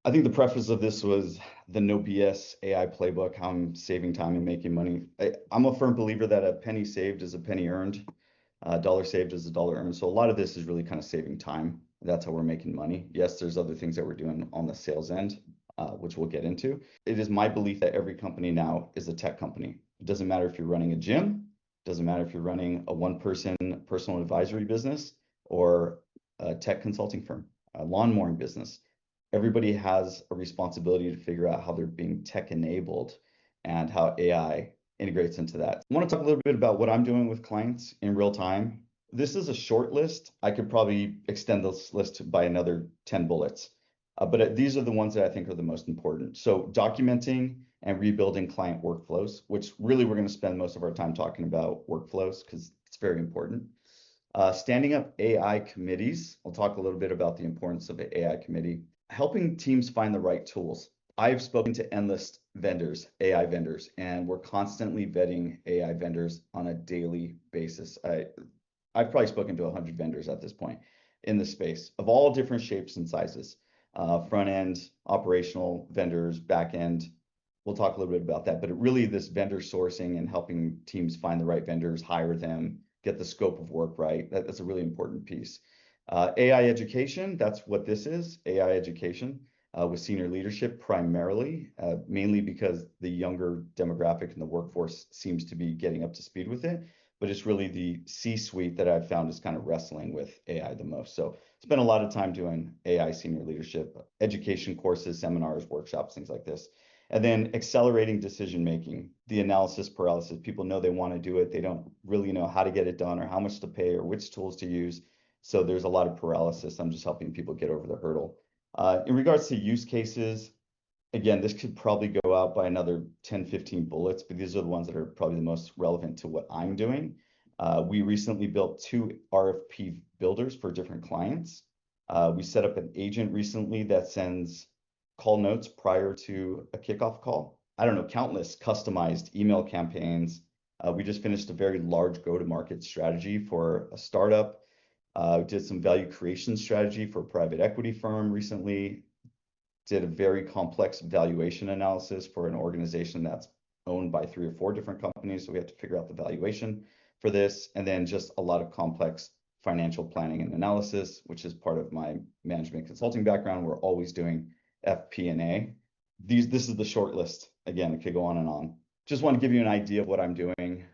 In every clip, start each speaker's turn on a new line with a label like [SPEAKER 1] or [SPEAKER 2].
[SPEAKER 1] I think the preface of this was the No BS AI Playbook, how I'm saving time and making money. I'm a firm believer that a penny saved is a penny earned, a dollar saved is a dollar earned. So a lot of this is really kind of saving time. That's how we're making money. Yes, there's other things that we're doing on the sales end, which we'll get into. It is my belief that every company now is a tech company. It doesn't matter if you're running a gym, it doesn't matter if you're running a one-person personal advisory business or a tech consulting firm, a lawn mowing business. Everybody has a responsibility to figure out how they're being tech enabled and how AI integrates into that. I want to talk a little bit about what I'm doing with clients in real time. This is a short list. I could probably extend this list by another 10 bullets, but these are the ones that I think are the most important. So documenting and rebuilding client workflows, which really we're going to spend most of our time talking about workflows because it's very important. Standing up AI committees. I'll talk a little bit about the importance of an AI committee. Helping teams find the right tools. I've spoken to endless vendors, AI vendors, and we're constantly vetting AI vendors on a daily basis. I've probably spoken to 100 vendors at this point in the space of all different shapes and sizes. Front end, operational vendors, back end. We'll talk a little bit about that, but really this vendor sourcing and helping teams find the right vendors, hire them, get the scope of work right. That's a really important piece. AI education, that's what this is, AI education with senior leadership primarily, mainly because the younger demographic in the workforce seems to be getting up to speed with it, but it's really the C-suite that I've found is kind of wrestling with AI the most. So spent a lot of time doing AI senior leadership, education courses, seminars, workshops, things like this. And then accelerating decision making, the analysis paralysis. People know they want to do it. They don't really know how to get it done or how much to pay or which tools to use. So there's a lot of paralysis. I'm just helping people get over the hurdle. In regards to use cases, again, this could probably go out by another 10, 15 bullets, but these are the ones that are probably the most relevant to what I'm doing. We recently built 2 RFP builders for different clients. We set up an agent recently that sends call notes prior to a kickoff call. I don't know, countless customized email campaigns. We just finished a very large go-to-market strategy for a startup. Did some value creation strategy for a private equity firm recently. Did a very complex valuation analysis for an organization that's owned by 3 or 4 different companies. So we have to figure out the valuation for this. And then just a lot of complex financial planning and analysis, which is part of my management consulting background. We're always doing FP&A. This is the short list. Again, it could go on and on. Just want to give you an idea of what I'm doing.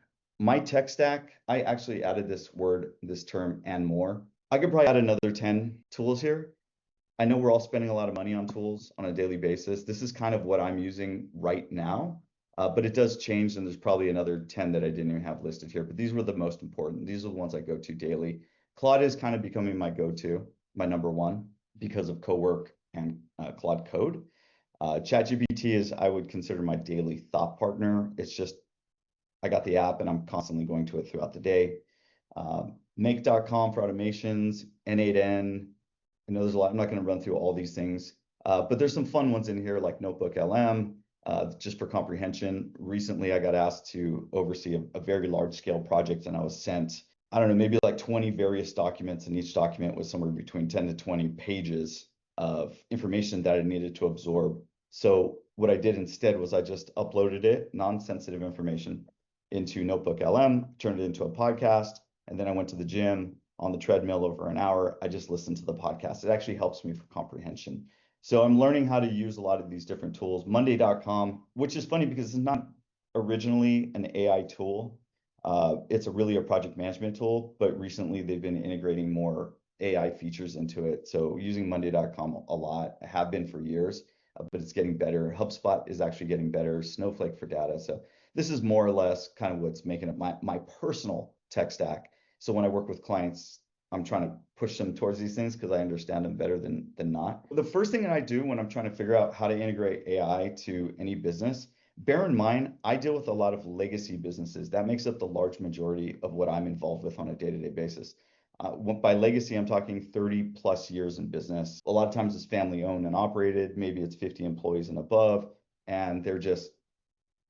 [SPEAKER 1] My tech stack, I actually added this term, and more. I could probably add another 10 tools here. I know we're all spending a lot of money on tools on a daily basis. This is kind of what I'm using right now, but it does change, and there's probably another 10 that I didn't even have listed here, but these were the most important. These are the ones I go to daily. Claude is kind of becoming my go-to, my number one, because of Cowork and Claude Code. ChatGPT is, I would consider, my daily thought partner. It's just, I got the app and I'm constantly going to it throughout the day. Make.com for automations, N8N. I know there's a lot. I'm not going to run through all these things, but there's some fun ones in here like Notebook LM, just for comprehension. Recently, I got asked to oversee a very large scale project, and I was sent, I don't know, maybe like 20 various documents, and each document was somewhere between 10 to 20 pages of information that I needed to absorb. So what I did instead was I just uploaded it, non-sensitive information, into Notebook LM, turned it into a podcast, and then I went to the gym on the treadmill over an hour. I just listened to the podcast. It actually helps me for comprehension. So I'm learning how to use a lot of these different tools. Monday.com, which is funny because it's not originally an AI tool. It's really a project management tool, but recently they've been integrating more AI features into it. So using Monday.com a lot. I have been for years, but it's getting better. HubSpot is actually getting better. Snowflake for data. So this is more or less kind of what's making up my personal tech stack. So when I work with clients, I'm trying to push them towards these things because I understand them better than not. The first thing that I do when I'm trying to figure out how to integrate AI to any business, bear in mind, I deal with a lot of legacy businesses. That makes up the large majority of what I'm involved with on a day-to-day basis. By legacy, I'm talking 30 plus years in business. A lot of times it's family owned and operated. Maybe it's 50 employees and above, and they're just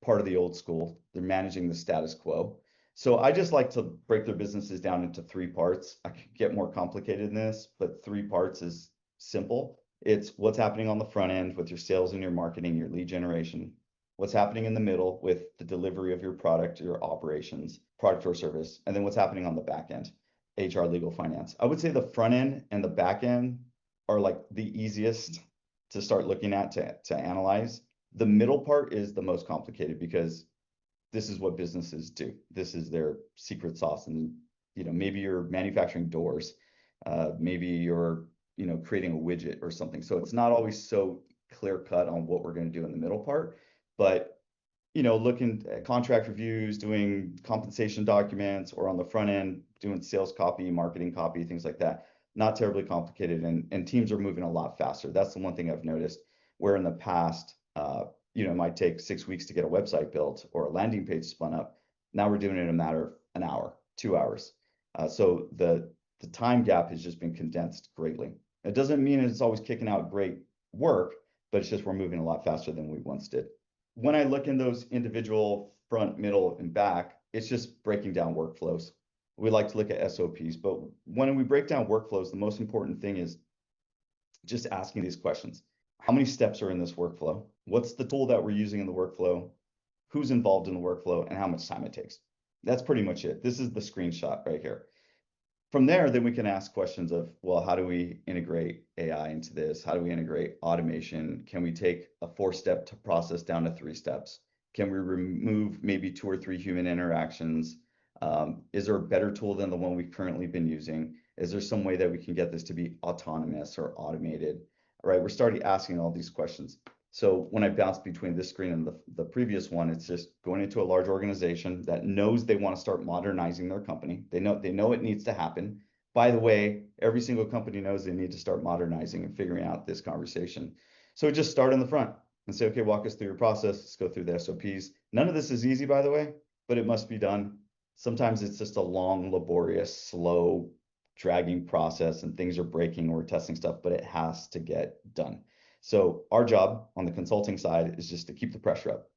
[SPEAKER 1] part of the old school. They're managing the status quo. So I just like to break their businesses down into 3 parts. I could get more complicated than this, but 3 parts is simple. It's what's happening on the front end with your sales and your marketing, your lead generation, what's happening in the middle with the delivery of your product, your operations, product or service, and then what's happening on the back end, HR, legal, finance. I would say the front end and the back end are like the easiest to start looking at to analyze. The middle part is the most complicated because this is what businesses do. This is their secret sauce. And, maybe you're manufacturing doors, maybe you're, creating a widget or something. So it's not always so clear cut on what we're going to do in the middle part, but looking at contract reviews, doing compensation documents, or on the front end, doing sales copy, marketing copy, things like that. Not terribly complicated, and teams are moving a lot faster. That's the one thing I've noticed, where in the past, it might take 6 weeks to get a website built or a landing page spun up. Now we're doing it in a matter of an hour, 2 hours. So the time gap has just been condensed greatly. It doesn't mean it's always kicking out great work, but it's just we're moving a lot faster than we once did. When I look in those individual front, middle, and back, it's just breaking down workflows. We like to look at SOPs, but when we break down workflows, the most important thing is just asking these questions. How many steps are in this workflow? What's the tool that we're using in the workflow? Who's involved in the workflow and how much time it takes? That's pretty much it. This is the screenshot right here. From there, then we can ask questions of, well, how do we integrate AI into this? How do we integrate automation? Can we take a 4-step process down to 3 steps? Can we remove maybe 2 or 3 human interactions? Is there a better tool than the one we've currently been using? Is there some way that we can get this to be autonomous or automated? All right, we're starting asking all these questions. So when I bounce between this screen and the previous one, it's just going into a large organization that knows they want to start modernizing their company. They know it needs to happen. By the way, every single company knows they need to start modernizing and figuring out this conversation. So just start in the front and say, okay, walk us through your process. Let's go through the SOPs. None of this is easy, by the way, but it must be done. Sometimes it's just a long, laborious, slow, dragging process and things are breaking or we're testing stuff, but it has to get done. So our job on the consulting side is just to keep the pressure up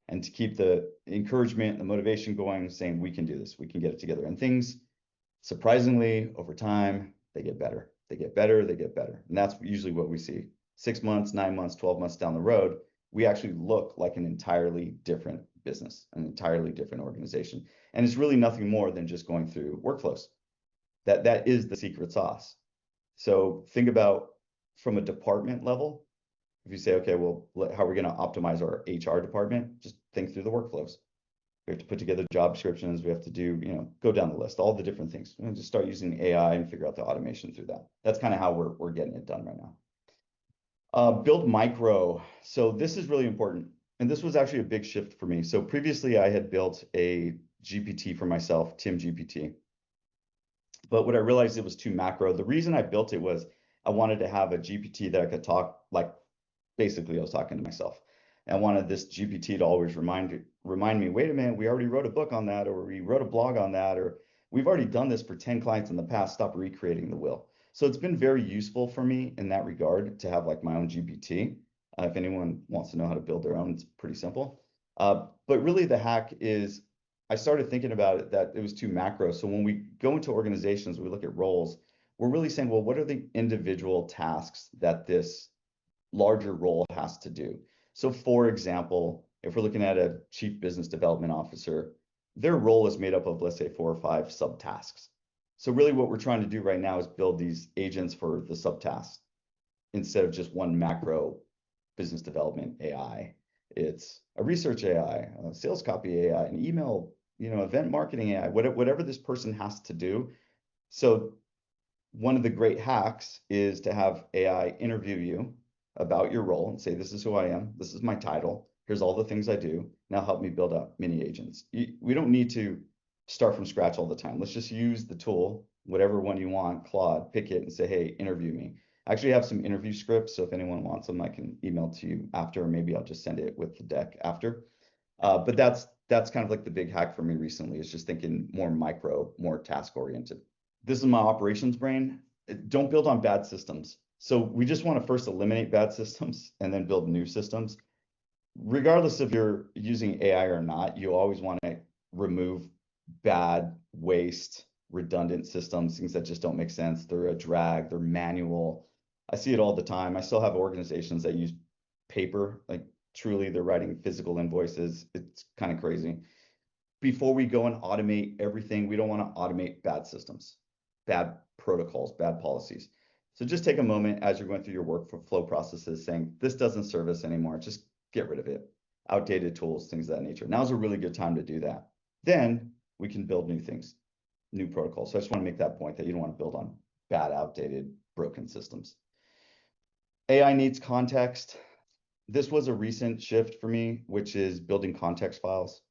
[SPEAKER 1] and to keep the encouragement, the motivation going, saying we can do this, we can get it together. And things, surprisingly, over time, they get better. They get better, they get better. And that's usually what we see. 6 months, 9 months, 12 months down the road, we actually look like an entirely different business, an entirely different organization. And it's really nothing more than just going through workflows. That is the secret sauce. So think about from a department level, if you say, okay, well, how are we going to optimize our HR department? Just think through the workflows. We have to put together job descriptions. We have to do, go down the list, all the different things. And just start using AI and figure out the automation through that. That's kind of how we're getting it done right now. Build micro. So this is really important. And this was actually a big shift for me. So previously I had built a GPT for myself, Tim GPT. But what I realized it was too macro. The reason I built it was I wanted to have a GPT that I could talk like basically I was talking to myself. And I wanted this GPT to always remind me, wait a minute, we already wrote a book on that, or we wrote a blog on that, or we've already done this for 10 clients in the past, stop recreating the wheel. So it's been very useful for me in that regard to have like my own GPT. If anyone wants to know how to build their own, it's pretty simple. But really the hack is I started thinking about it that it was too macro. So when we go into organizations, we look at roles, we're really saying, well, what are the individual tasks that this larger role has to do? So for example, if we're looking at a chief business development officer, their role is made up of, let's say, 4 or 5 subtasks. So really what we're trying to do right now is build these agents for the subtasks instead of just one macro business development AI. It's a research AI, a sales copy AI, an email, event marketing AI, whatever this person has to do. So one of the great hacks is to have AI interview you about your role and say, this is who I am, this is my title, here's all the things I do, now help me build up mini agents. We don't need to start from scratch all the time. Let's just use the tool, whatever one you want, Claude, pick it and say, hey, interview me. I actually have some interview scripts, so if anyone wants them, I can email to you after, or maybe I'll just send it with the deck after. But that's kind of like the big hack for me recently, is just thinking more micro, more task oriented. This is my operations brain. Don't build on bad systems. So we just want to first eliminate bad systems and then build new systems. Regardless if you're using AI or not, you always want to remove bad, waste, redundant systems, things that just don't make sense. They're a drag, they're manual. I see it all the time. I still have organizations that use paper, like truly they're writing physical invoices. It's kind of crazy. Before we go and automate everything, we don't want to automate bad systems, bad protocols, bad policies. So just take a moment as you're going through your workflow processes saying, this doesn't serve us anymore. Just get rid of it. Outdated tools, things of that nature. Now's a really good time to do that. Then we can build new things, new protocols. So I just want to make that point that you don't want to build on bad, outdated, broken systems. AI needs context. This was a recent shift for me, which is building context files.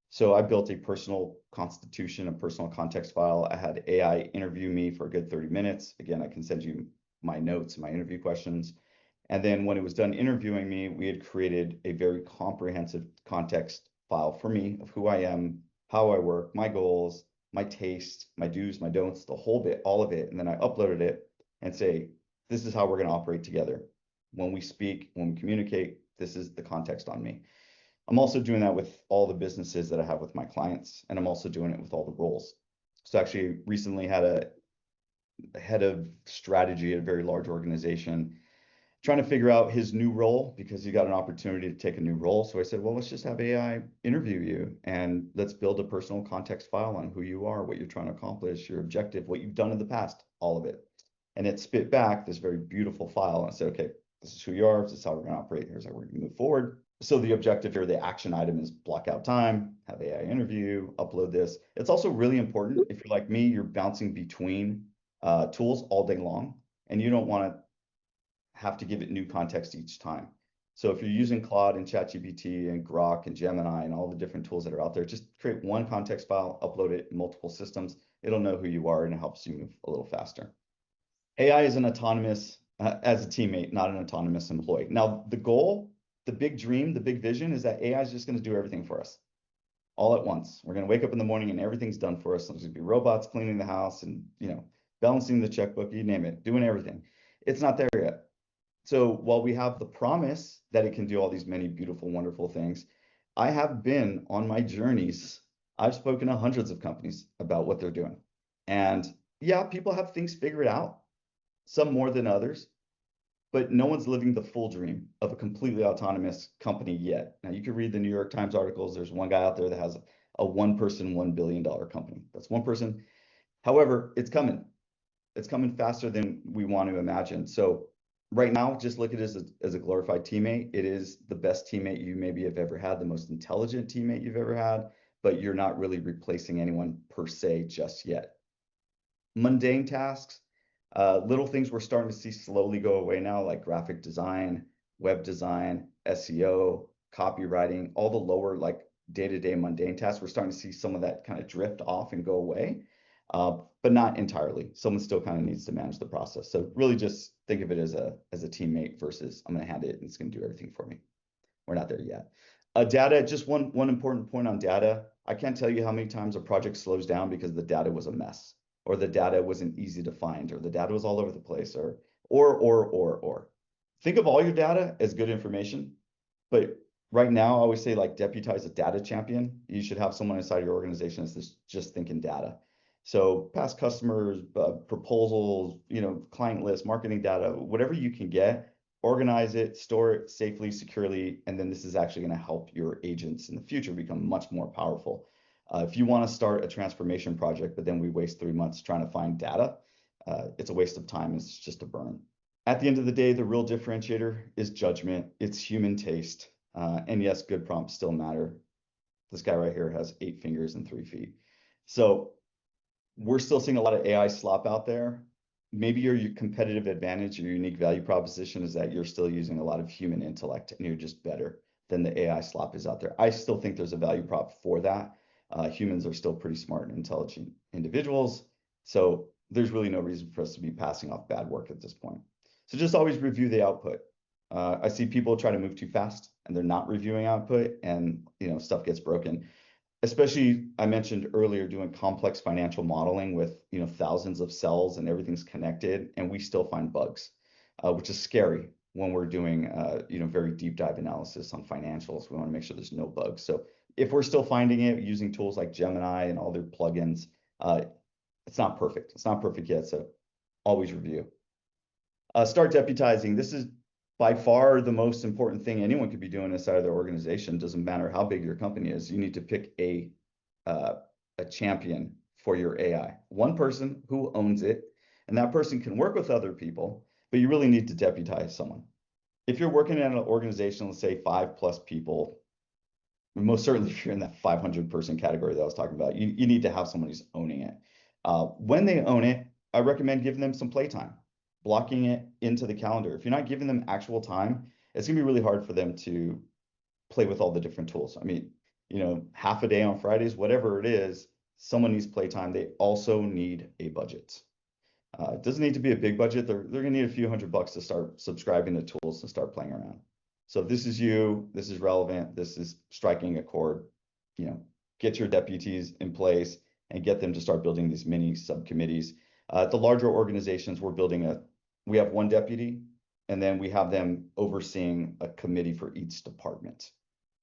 [SPEAKER 1] So I built a personal constitution, a personal context file. I had AI interview me for a good 30 minutes. Again, I can send you my notes, my interview questions. And then when it was done interviewing me, we had created a very comprehensive context file for me of who I am, how I work, my goals, my taste, my do's, my don'ts, the whole bit, all of it. And then I uploaded it and say, this is how we're going to operate together. When we speak, when we communicate, this is the context on me. I'm also doing that with all the businesses that I have with my clients, and I'm also doing it with all the roles. So actually recently had a head of strategy at a very large organization trying to figure out his new role because he got an opportunity to take a new role. So I said, well, let's just have AI interview you and let's build a personal context file on who you are, what you're trying to accomplish, your objective, what you've done in the past, all of it. And it spit back this very beautiful file and said, okay, this is who you are, this is how we're going to operate, here's how we're going to move forward. So the objective here, the action item is block out time, have AI interview, upload this. It's also really important if you're like me, you're bouncing between tools all day long and you don't want to have to give it new context each time. So if you're using Claude and ChatGPT and Grok and Gemini and all the different tools that are out there, just create one context file, upload it in multiple systems. It'll know who you are and it helps you move a little faster. AI is an autonomous, as a teammate, not an autonomous employee. Now, the goal, the big dream, the big vision is that AI is just going to do everything for us all at once. We're going to wake up in the morning and everything's done for us. There's going to be robots cleaning the house and, balancing the checkbook, you name it, doing everything. It's not there yet. So while we have the promise that it can do all these many beautiful, wonderful things, I have been on my journeys. I've spoken to hundreds of companies about what they're doing. And yeah, people have things figured out, some more than others, but no one's living the full dream of a completely autonomous company yet. Now you can read the New York Times articles. There's one guy out there that has a one person, $1 billion company. That's one person. However, it's coming. It's coming faster than we want to imagine. So right now, just look at it as a glorified teammate. It is the best teammate you maybe have ever had, the most intelligent teammate you've ever had, but you're not really replacing anyone per se just yet. Mundane tasks, little things we're starting to see slowly go away now, like graphic design, web design, SEO, copywriting, all the lower like day-to-day mundane tasks. We're starting to see some of that kind of drift off and go away, but not entirely. Someone still kind of needs to manage the process. So really just think of it as a teammate versus I'm going to hand it and it's going to do everything for me. We're not there yet. Data, just one important point on data. I can't tell you how many times a project slows down because the data was a mess, or the data wasn't easy to find, or the data was all over the place, or. Think of all your data as good information, but right now I always say like deputize a data champion. You should have someone inside your organization that's just thinking data. So past customers, proposals, client list, marketing data, whatever you can get, organize it, store it safely, securely, and then this is actually going to help your agents in the future become much more powerful. If you want to start a transformation project, but then we waste 3 months trying to find data, it's a waste of time. It's just a burn. At the end of the day, the real differentiator is judgment. It's human taste. And yes, good prompts still matter. This guy right here has 8 fingers and 3 feet. So we're still seeing a lot of AI slop out there. Maybe your competitive advantage, your unique value proposition is that you're still using a lot of human intellect and you're just better than the AI slop is out there. I still think there's a value prop for that. Humans are still pretty smart and intelligent individuals. So there's really no reason for us to be passing off bad work at this point. So just always review the output. I see people try to move too fast and they're not reviewing output and stuff gets broken. Especially, I mentioned earlier, doing complex financial modeling with thousands of cells and everything's connected, and we still find bugs, which is scary when we're doing very deep dive analysis on financials. We want to make sure there's no bugs. So if we're still finding it using tools like Gemini and all their plugins, it's not perfect. It's not perfect yet, so always review. Start deputizing. This is by far the most important thing anyone could be doing inside of their organization. Doesn't matter how big your company is. You need to pick uh, a champion for your AI. One person who owns it, and that person can work with other people, but you really need to deputize someone. If you're working in an organization, let's say 5+ people, most certainly if you're in that 500 person category that I was talking about, you need to have someone who's owning it. When they own it, I recommend giving them some playtime, blocking it into the calendar. If you're not giving them actual time, it's gonna be really hard for them to play with all the different tools. I mean, half a day on Fridays, whatever it is, someone needs playtime. They also need a budget. It doesn't need to be a big budget. They're gonna need a few $100 to start subscribing to tools and start playing around. So if this is you, this is relevant, this is striking a chord, get your deputies in place and get them to start building these mini subcommittees. The larger organizations, we have one deputy, and then we have them overseeing a committee for each department.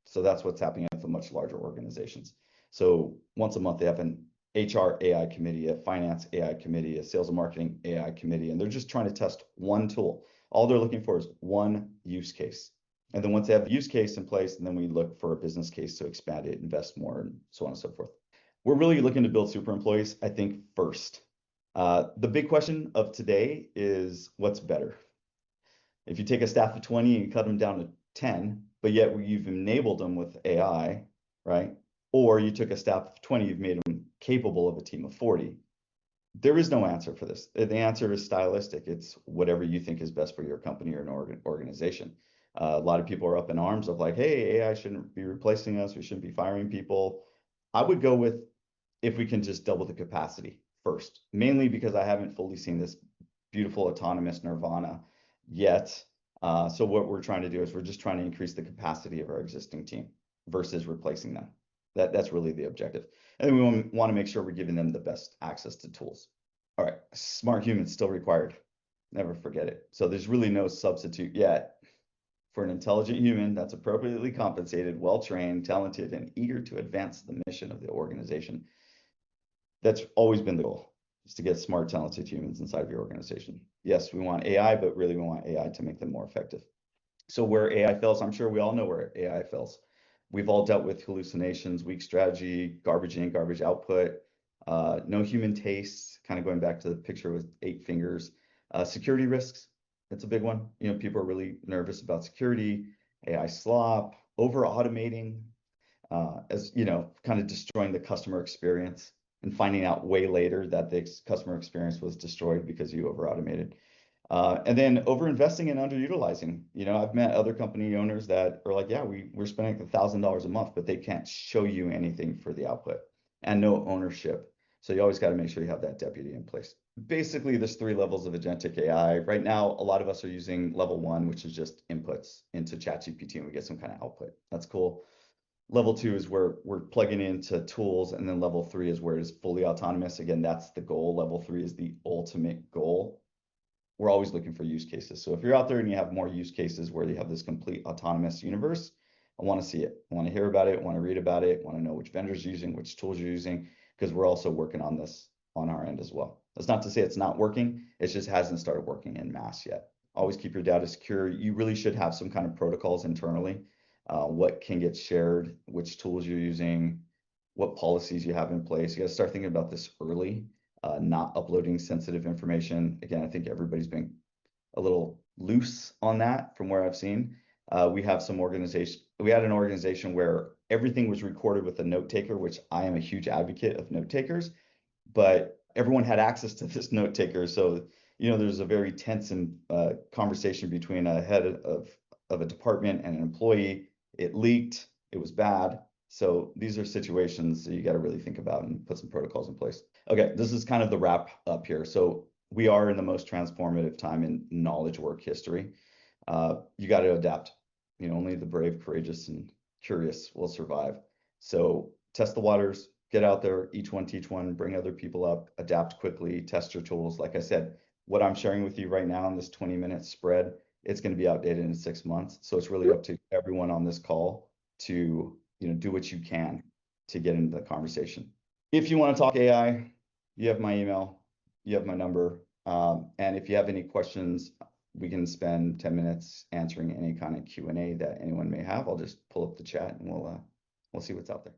[SPEAKER 1] So that's what's happening at the much larger organizations. So once a month, they have an HR AI committee, a finance AI committee, a sales and marketing AI committee, and they're just trying to test one tool. All they're looking for is one use case. And then once they have the use case in place, and then we look for a business case to expand it, invest more, and so on and so forth. We're really looking to build super employees, I think, first. The big question of today is what's better? If you take a staff of 20 and cut them down to 10, but yet you've enabled them with AI, right? Or you took a staff of 20, you've made them capable of a team of 40. There is no answer for this. The answer is stylistic. It's whatever you think is best for your company or an organization. A lot of people are up in arms of like, hey, AI shouldn't be replacing us. We shouldn't be firing people. I would go with if we can just double the capacity first, mainly because I haven't fully seen this beautiful autonomous nirvana yet. So what we're trying to do is we're just trying to increase the capacity of our existing team versus replacing them. That's really the objective. And then we want to make sure we're giving them the best access to tools. All right, smart humans still required. Never forget it. So there's really no substitute yet for an intelligent human that's appropriately compensated, well-trained, talented, and eager to advance the mission of the organization. That's always been the goal, is to get smart, talented humans inside of your organization. Yes, we want AI, but really we want AI to make them more effective. So where AI fails, I'm sure we all know where AI fails. We've all dealt with hallucinations, weak strategy, garbage in, garbage output, no human taste, kind of going back to the picture with 8 fingers. Security risks, that's a big one. People are really nervous about security, AI slop, over automating, kind of destroying the customer experience and finding out way later that the customer experience was destroyed because you over automated. And then over investing and underutilizing. I've met other company owners that are like, yeah, we're spending $1,000 a month, but they can't show you anything for the output and no ownership. So you always got to make sure you have that deputy in place. Basically, there's 3 levels of agentic AI. Right now, a lot of us are using level 1, which is just inputs into ChatGPT and we get some kind of output. That's cool. Level 2 is where we're plugging into tools, and then level 3 is where it is fully autonomous. Again, that's the goal. Level 3 is the ultimate goal. We're always looking for use cases. So if you're out there and you have more use cases where you have this complete autonomous universe, I want to see it. I want to hear about it, want to read about it, want to know which vendors you're using, which tools you're using, because we're also working on this on our end as well. That's not to say it's not working. It just hasn't started working en masse yet. Always keep your data secure. You really should have some kind of protocols internally. What can get shared, which tools you're using, what policies you have in place. You got to start thinking about this early, not uploading sensitive information. Again, I think everybody's been a little loose on that from where I've seen. We had an organization where everything was recorded with a note taker, which I am a huge advocate of note takers, but everyone had access to this note taker. So, there's a very tense conversation between a head of a department and an employee. It leaked, it was bad. So these are situations that you got to really think about and put some protocols in place. Okay, this is kind of the wrap up here. So we are in the most transformative time in knowledge work history. You got to adapt. Only the brave, courageous, and curious will survive. So test the waters, get out there, each one teach one, bring other people up, adapt quickly, test your tools. Like I said, what I'm sharing with you right now in this 20-minute spread, it's going to be outdated in 6 months. So it's really up to everyone on this call to do what you can to get into the conversation. If you want to talk AI, you have my email, you have my number. And if you have any questions, we can spend 10 minutes answering any kind of Q&A that anyone may have. I'll just pull up the chat and we'll see what's out there.